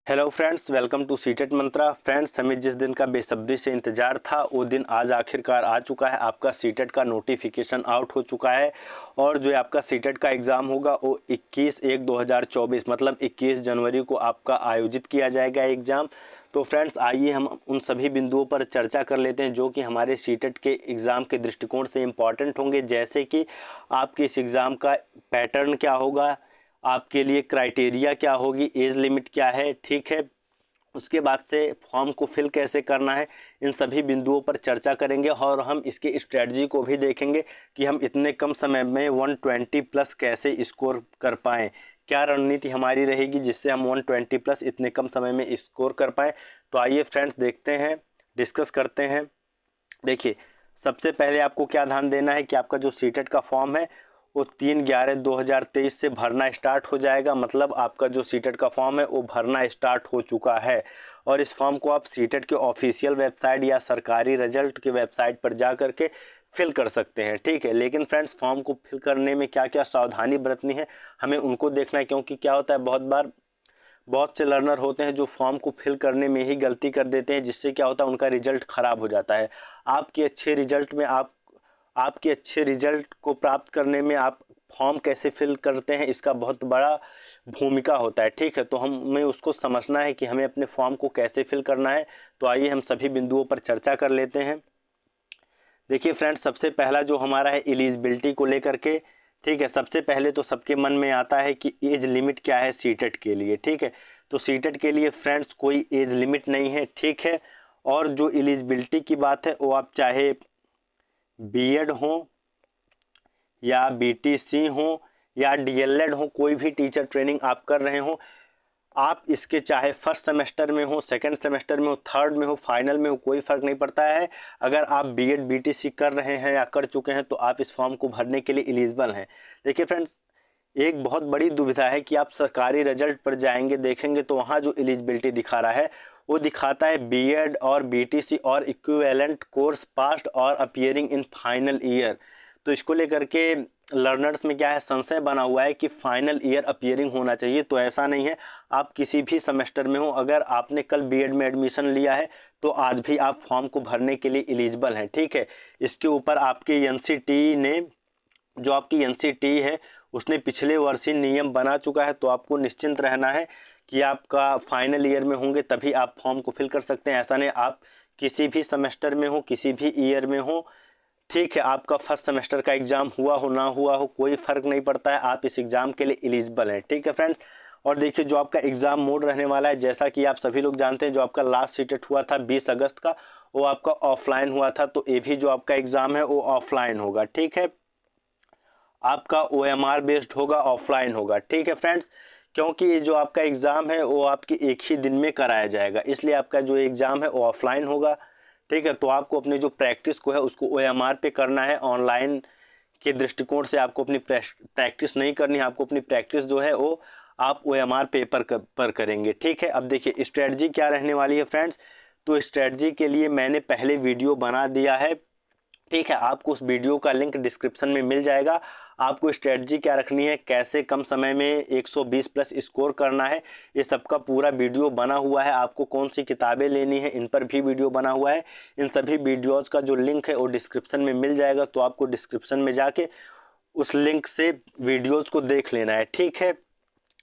Hello friends, welcome to CTET Mantra. Friends, हमें जिस दिन का बेसब्री से इंतज़ार था वो दिन आज आखिरकार आ चुका है। आपका सीटेट का नोटिफिकेशन आउट हो चुका है और जो आपका सीटेट का एग्ज़ाम होगा वो 21/1/2024 मतलब 21 जनवरी को आपका आयोजित किया जाएगा एग्ज़ाम। तो फ्रेंड्स, आइए हम उन सभी बिंदुओं पर चर्चा कर लेते हैं जो कि हमारे सीटेट के एग्ज़ाम के दृष्टिकोण से इम्पॉर्टेंट होंगे। जैसे कि आपके इस एग्ज़ाम का पैटर्न क्या होगा, आपके लिए क्राइटेरिया क्या होगी, एज लिमिट क्या है, ठीक है। उसके बाद से फॉर्म को फिल कैसे करना है, इन सभी बिंदुओं पर चर्चा करेंगे और हम इसकी स्ट्रेटजी को भी देखेंगे कि हम इतने कम समय में 120 प्लस कैसे स्कोर कर पाएँ। क्या रणनीति हमारी रहेगी जिससे हम 120 प्लस इतने कम समय में स्कोर कर पाएँ। तो आइए फ्रेंड्स देखते हैं, डिस्कस करते हैं। देखिए, सबसे पहले आपको क्या ध्यान देना है कि आपका जो सीटेट का फॉर्म है वो 3/11/2023 से भरना स्टार्ट हो जाएगा। मतलब आपका जो सीटेट का फॉर्म है वो भरना स्टार्ट हो चुका है और इस फॉर्म को आप सीटेट के ऑफिशियल वेबसाइट या सरकारी रिजल्ट के वेबसाइट पर जा करके फिल कर सकते हैं, ठीक है। लेकिन फ्रेंड्स, फॉर्म को फिल करने में क्या क्या सावधानी बरतनी है हमें उनको देखना है, क्योंकि क्या होता है बहुत बार बहुत से लर्नर होते हैं जो फॉर्म को फिल करने में ही गलती कर देते हैं, जिससे क्या होता है उनका रिजल्ट ख़राब हो जाता है। आपके अच्छे रिजल्ट में आपके अच्छे रिजल्ट को प्राप्त करने में आप फॉर्म कैसे फिल करते हैं इसका बहुत बड़ा भूमिका होता है, ठीक है। तो हमें उसको समझना है कि हमें अपने फॉर्म को कैसे फिल करना है। तो आइए हम सभी बिंदुओं पर चर्चा कर लेते हैं। देखिए फ्रेंड्स, सबसे पहला जो हमारा है एलिजिबिलिटी को लेकर के, ठीक है। सबसे पहले तो सबके मन में आता है कि एज लिमिट क्या है सीटेट के लिए, ठीक है। तो सीटेट के लिए फ्रेंड्स कोई एज लिमिट नहीं है, ठीक है। और जो एलिजिबिलिटी की बात है वो आप चाहे बीएड हो या बीटीसी हो या डीएलएड हो, कोई भी टीचर ट्रेनिंग आप कर रहे हो, आप इसके चाहे फर्स्ट सेमेस्टर में हो, सेकंड सेमेस्टर में हो, थर्ड में हो, फाइनल में हो, कोई फ़र्क नहीं पड़ता है। अगर आप बीएड बीटीसी कर रहे हैं या कर चुके हैं तो आप इस फॉर्म को भरने के लिए एलिजिबल हैं। देखिए फ्रेंड्स, एक बहुत बड़ी दुविधा है कि आप सरकारी रिजल्ट पर जाएंगे, देखेंगे तो वहाँ जो एलिजिबिलिटी दिखा रहा है वो दिखाता है बीएड और बीटीसी और इक्विवेलेंट कोर्स पास्ट और अपीयरिंग इन फाइनल ईयर। तो इसको लेकर के लर्नर्स में क्या है, संशय बना हुआ है कि फाइनल ईयर अपीयरिंग होना चाहिए। तो ऐसा नहीं है, आप किसी भी सेमेस्टर में हो, अगर आपने कल बीएड में एडमिशन लिया है तो आज भी आप फॉर्म को भरने के लिए एलिजिबल हैं, ठीक है। इसके ऊपर आपके एनसीटी ने, जो आपकी एनसीटी है उसने पिछले वर्ष ही नियम बना चुका है। तो आपको निश्चिंत रहना है कि आपका फाइनल ईयर में होंगे तभी आप फॉर्म को फिल कर सकते हैं। ऐसा नहीं, आप किसी भी सेमेस्टर में हो, किसी भी ईयर में हो, ठीक है, आपका फर्स्ट सेमेस्टर का एग्जाम हुआ हो ना हुआ हो कोई फर्क नहीं पड़ता है, आप इस एग्जाम के लिए एलिजिबल हैं, ठीक है फ्रेंड्स। और देखिए, जो आपका एग्जाम मोड रहने वाला है, जैसा कि आप सभी लोग जानते हैं, जो आपका लास्ट सीटेट हुआ था 20 अगस्त का, वो आपका ऑफलाइन हुआ था। तो ये भी जो आपका एग्जाम है वो ऑफलाइन होगा, ठीक है। आपका ओएमआर बेस्ड होगा, ऑफलाइन होगा, ठीक है फ्रेंड्स। क्योंकि ये जो आपका एग्ज़ाम है वो आपकी एक ही दिन में कराया जाएगा, इसलिए आपका जो एग्ज़ाम है वो ऑफलाइन होगा, ठीक है। तो आपको अपनी जो प्रैक्टिस को है उसको ओएमआर पे करना है। ऑनलाइन के दृष्टिकोण से आपको अपनी प्रैक्टिस नहीं करनी है, आपको अपनी प्रैक्टिस जो है वो आप ओएमआर पेपर पर करेंगे, ठीक है। अब देखिए स्ट्रेटजी क्या रहने वाली है फ्रेंड्स। तो स्ट्रेटजी के लिए मैंने पहले वीडियो बना दिया है, ठीक है। आपको उस वीडियो का लिंक डिस्क्रिप्शन में मिल जाएगा। आपको स्ट्रेटजी क्या रखनी है, कैसे कम समय में 120 प्लस स्कोर करना है, ये सबका पूरा वीडियो बना हुआ है। आपको कौन सी किताबें लेनी है इन पर भी वीडियो बना हुआ है। इन सभी वीडियोज़ का जो लिंक है वो डिस्क्रिप्शन में मिल जाएगा। तो आपको डिस्क्रिप्शन में जाके उस लिंक से वीडियोज़ को देख लेना है, ठीक है।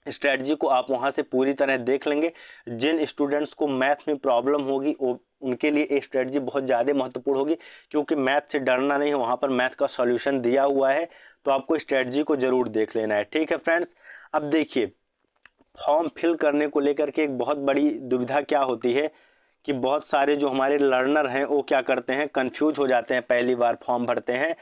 स्ट्रेटजी को आप वहाँ से पूरी तरह देख लेंगे। जिन स्टूडेंट्स को मैथ में प्रॉब्लम होगी वो उनके लिए ये स्ट्रेटजी बहुत ज़्यादा महत्वपूर्ण होगी, क्योंकि मैथ से डरना नहीं है, वहाँ पर मैथ का सॉल्यूशन दिया हुआ है। तो आपको स्ट्रेटजी को ज़रूर देख लेना है, ठीक है फ्रेंड्स। अब देखिए, फॉर्म फिल करने को लेकर के एक बहुत बड़ी दुविधा क्या होती है कि बहुत सारे जो हमारे लर्नर हैं वो क्या करते हैं, कंफ्यूज हो जाते हैं पहली बार फॉर्म भरते हैं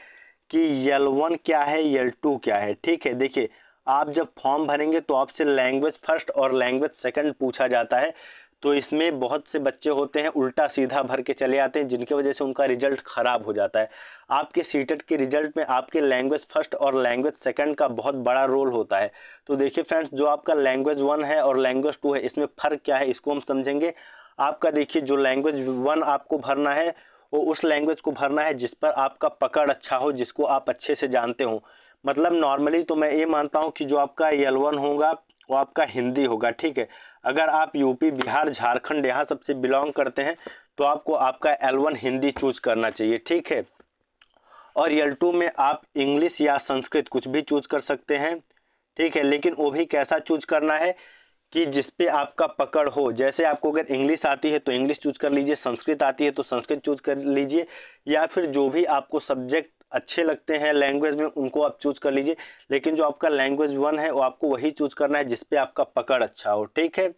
कि L1 क्या है, L2 क्या है, ठीक है। देखिए, आप जब फॉर्म भरेंगे तो आपसे लैंग्वेज फर्स्ट और लैंग्वेज सेकंड पूछा जाता है। तो इसमें बहुत से बच्चे होते हैं उल्टा सीधा भर के चले आते हैं, जिनकी वजह से उनका रिजल्ट ख़राब हो जाता है। आपके सीटेट के रिजल्ट में आपके लैंग्वेज फर्स्ट और लैंग्वेज सेकंड का बहुत बड़ा रोल होता है। तो देखिए फ्रेंड्स, जो आपका लैंग्वेज 1 है और लैंग्वेज 2 है, इसमें फ़र्क क्या है इसको हम समझेंगे। आपका देखिए, जो लैंग्वेज 1 आपको भरना है वो उस लैंग्वेज को भरना है जिस पर आपका पकड़ अच्छा हो, जिसको आप अच्छे से जानते हो। मतलब नॉर्मली तो मैं ये मानता हूँ कि जो आपका L1 होगा वो आपका हिंदी होगा, ठीक है। अगर आप यूपी, बिहार, झारखंड यहाँ सबसे बिलोंग करते हैं तो आपको आपका L1 हिंदी चूज करना चाहिए, ठीक है। और L2 में आप इंग्लिश या संस्कृत कुछ भी चूज कर सकते हैं, ठीक है। लेकिन वो भी कैसा चूज करना है कि जिस पे आपका पकड़ हो। जैसे आपको अगर इंग्लिश आती है तो इंग्लिश चूज कर लीजिए, संस्कृत आती है तो संस्कृत चूज कर लीजिए, या फिर जो भी आपको सब्जेक्ट अच्छे लगते हैं लैंग्वेज में उनको आप चूज कर लीजिए। लेकिन जो आपका लैंग्वेज 1 है वो आपको वही चूज करना है जिस पे आपका पकड़ अच्छा हो, ठीक है।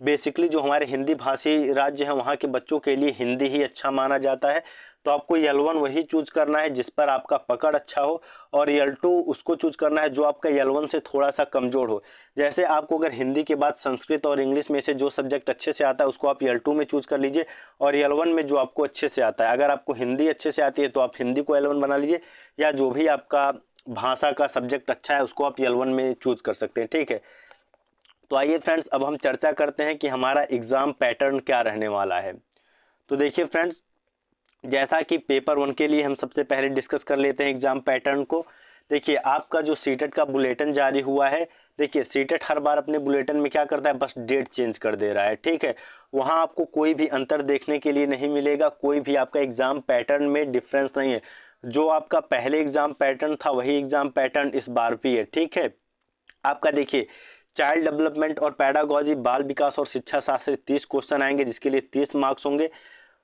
बेसिकली जो हमारे हिंदी भाषी राज्य हैं वहाँ के बच्चों के लिए हिंदी ही अच्छा माना जाता है, तो आपको L1 वही चूज करना है जिस पर आपका पकड़ अच्छा हो, और L2 उसको चूज करना है जो आपका L1 से थोड़ा सा कमजोर हो। जैसे आपको अगर हिंदी के बाद संस्कृत और इंग्लिश में से जो सब्जेक्ट अच्छे से आता है उसको आप L2 में चूज कर लीजिए, और L1 में जो आपको अच्छे से आता है, अगर आपको हिंदी अच्छे से आती है तो आप हिंदी को L1 बना लीजिए, या जो भी आपका भाषा का सब्जेक्ट अच्छा है उसको आप L1 में चूज कर सकते हैं, ठीक है। तो आइए फ्रेंड्स अब हम चर्चा करते हैं कि हमारा एग्जाम पैटर्न क्या रहने वाला है। तो देखिए फ्रेंड्स, जैसा कि पेपर 1 के लिए हम सबसे पहले डिस्कस कर लेते हैं एग्जाम पैटर्न को। देखिए आपका जो सीटेट का बुलेटिन जारी हुआ है, देखिए सीटेट हर बार अपने बुलेटिन में क्या करता है, बस डेट चेंज कर दे रहा है, ठीक है। वहाँ आपको कोई भी अंतर देखने के लिए नहीं मिलेगा, कोई भी आपका एग्जाम पैटर्न में डिफरेंस नहीं है। जो आपका पहले एग्जाम पैटर्न था वही एग्जाम पैटर्न इस बार भी है, ठीक है। आपका देखिए चाइल्ड डेवलपमेंट और पैडागॉजी, बाल विकास और शिक्षा शास्त्र 30 क्वेश्चन आएंगे जिसके लिए 30 मार्क्स होंगे,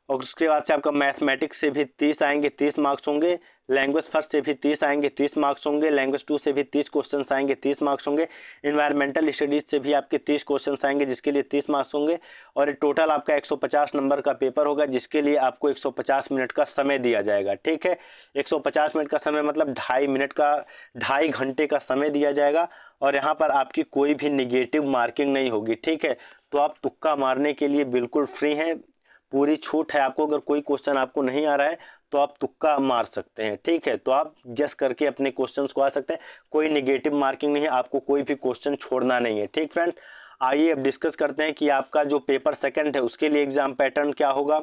और उसके बाद से आपका मैथमेटिक्स से भी 30 आएंगे, 30 मार्क्स होंगे। लैंग्वेज फर्स्ट से भी 30 आएंगे, 30 मार्क्स होंगे। लैंग्वेज 2 से भी 30 क्वेश्चंस आएंगे, 30 मार्क्स होंगे। इन्वायरमेंटल स्टडीज से भी आपके 30 क्वेश्चंस आएंगे जिसके लिए 30 मार्क्स होंगे, और टोटल आपका 150 नंबर का पेपर होगा जिसके लिए आपको 150 मिनट का समय दिया जाएगा, ठीक है। 150 मिनट का समय मतलब 2.5 घंटे का समय दिया जाएगा, और यहाँ पर आपकी कोई भी निगेटिव मार्किंग नहीं होगी, ठीक है। तो आप तुक्का मारने के लिए बिल्कुल फ्री हैं, पूरी छूट है आपको। अगर कोई क्वेश्चन आपको नहीं आ रहा है तो आप तुक्का मार सकते हैं, ठीक है। तो आप गेस करके अपने क्वेश्चंस को आ सकते हैं, कोई निगेटिव मार्किंग नहीं है, आपको कोई भी क्वेश्चन छोड़ना नहीं है, ठीक फ्रेंड्स। आइए अब डिस्कस करते हैं कि आपका जो पेपर 2 है उसके लिए एग्जाम पैटर्न क्या होगा।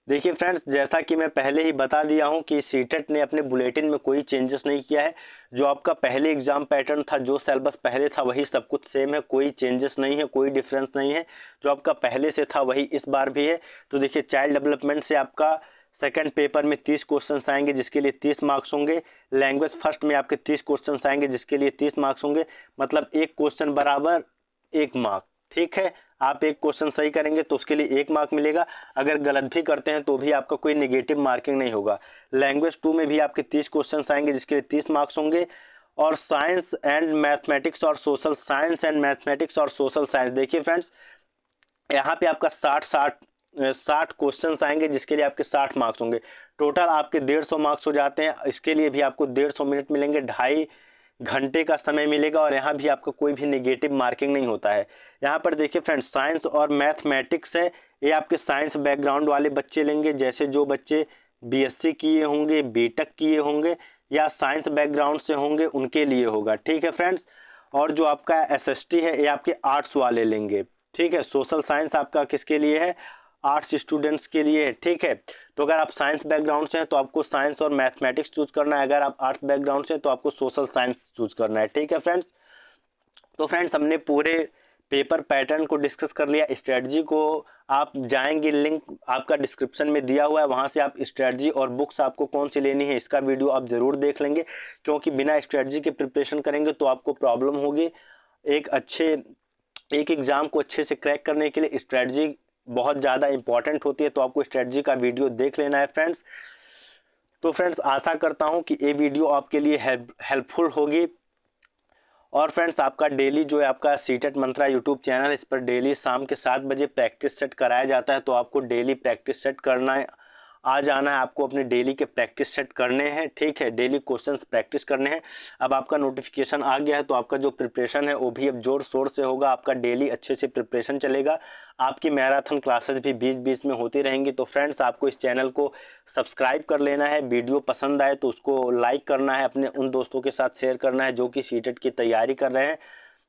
देखिए फ्रेंड्स, जैसा कि मैं पहले ही बता दिया हूं कि सीटेट ने अपने बुलेटिन में कोई चेंजेस नहीं किया है। जो आपका पहले एग्जाम पैटर्न था, जो सिलेबस पहले था वही सब कुछ सेम है, कोई चेंजेस नहीं है, कोई डिफरेंस नहीं है। जो आपका पहले से था वही इस बार भी है। तो देखिए चाइल्ड डेवलपमेंट से आपका सेकंड पेपर में 30 क्वेश्चंस आएंगे जिसके लिए 30 मार्क्स होंगे। लैंग्वेज फर्स्ट में आपके 30 क्वेश्चंस आएंगे जिसके लिए 30 मार्क्स होंगे, मतलब एक क्वेश्चन बराबर 1 मार्क, ठीक है। आप एक क्वेश्चन सही करेंगे तो उसके लिए 1 मार्क मिलेगा, अगर गलत भी करते हैं तो भी आपका कोई नेगेटिव मार्किंग नहीं होगा। लैंग्वेज 2 में भी आपके 30 क्वेश्चन आएंगे जिसके लिए 30 मार्क्स होंगे। और साइंस एंड मैथमेटिक्स और सोशल साइंस, देखिए फ्रेंड्स यहाँ पे आपका 60 क्वेश्चंस आएंगे जिसके लिए आपके 60 मार्क्स होंगे। टोटल आपके 150 मार्क्स हो जाते हैं, इसके लिए भी आपको 150 मिनट मिलेंगे, 2.5 घंटे का समय मिलेगा, और यहाँ भी आपका कोई भी नेगेटिव मार्किंग नहीं होता है। यहाँ पर देखिए फ्रेंड्स, साइंस और मैथमेटिक्स है, ये आपके साइंस बैकग्राउंड वाले बच्चे लेंगे, जैसे जो बच्चे बीएससी किए होंगे, बीटेक किए होंगे या साइंस बैकग्राउंड से होंगे उनके लिए होगा, ठीक है फ्रेंड्स। और जो आपका एसएसटी है ये आपके आर्ट्स वाले लेंगे, ठीक है। सोशल साइंस आपका किसके लिए है, आर्ट्स स्टूडेंट्स के लिए है, ठीक है। तो अगर आप साइंस बैकग्राउंड से हैं तो आपको साइंस और मैथमेटिक्स चूज करना है, अगर आप आर्ट्स बैकग्राउंड से हैं तो आपको सोशल साइंस चूज करना है, ठीक है फ्रेंड्स। तो फ्रेंड्स हमने पूरे पेपर पैटर्न को डिस्कस कर लिया। स्ट्रेटजी को आप जाएंगे, लिंक आपका डिस्क्रिप्शन में दिया हुआ है, वहां से आप स्ट्रेटजी और बुक्स आपको कौन सी लेनी है इसका वीडियो आप जरूर देख लेंगे, क्योंकि बिना स्ट्रेटजी के प्रिपरेशन करेंगे तो आपको प्रॉब्लम होगी। एक एग्जाम को अच्छे से क्रैक करने के लिए स्ट्रेटजी बहुत ज़्यादा इंपॉर्टेंट होती है, तो आपको स्ट्रेटजी का वीडियो देख लेना है फ्रेंड्स। तो फ्रेंड्स आशा करता हूं कि ये वीडियो आपके लिए हेल्पफुल होगी। और फ्रेंड्स आपका डेली जो है आपका सीटेट मंत्रा यूट्यूब चैनल, इस पर डेली शाम के 7 बजे प्रैक्टिस सेट कराया जाता है, तो आपको डेली प्रैक्टिस सेट करना है, आ जाना है, आपको अपने डेली के प्रैक्टिस सेट करने हैं, ठीक है। डेली क्वेश्चंस प्रैक्टिस करने हैं। अब आपका नोटिफिकेशन आ गया है तो आपका जो प्रिपरेशन है वो भी अब जोर शोर से होगा, आपका डेली अच्छे से प्रिपरेशन चलेगा। आपकी मैराथन क्लासेस भी बीच बीच में होती रहेंगी। तो फ्रेंड्स आपको इस चैनल को सब्सक्राइब कर लेना है, वीडियो पसंद आए तो उसको लाइक करना है, अपने उन दोस्तों के साथ शेयर करना है जो कि सीटेट की तैयारी कर रहे हैं।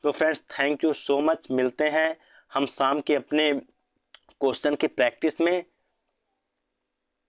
तो friends thank you so much, मिलते हैं हम शाम के अपने क्वेश्चन की प्रैक्टिस में।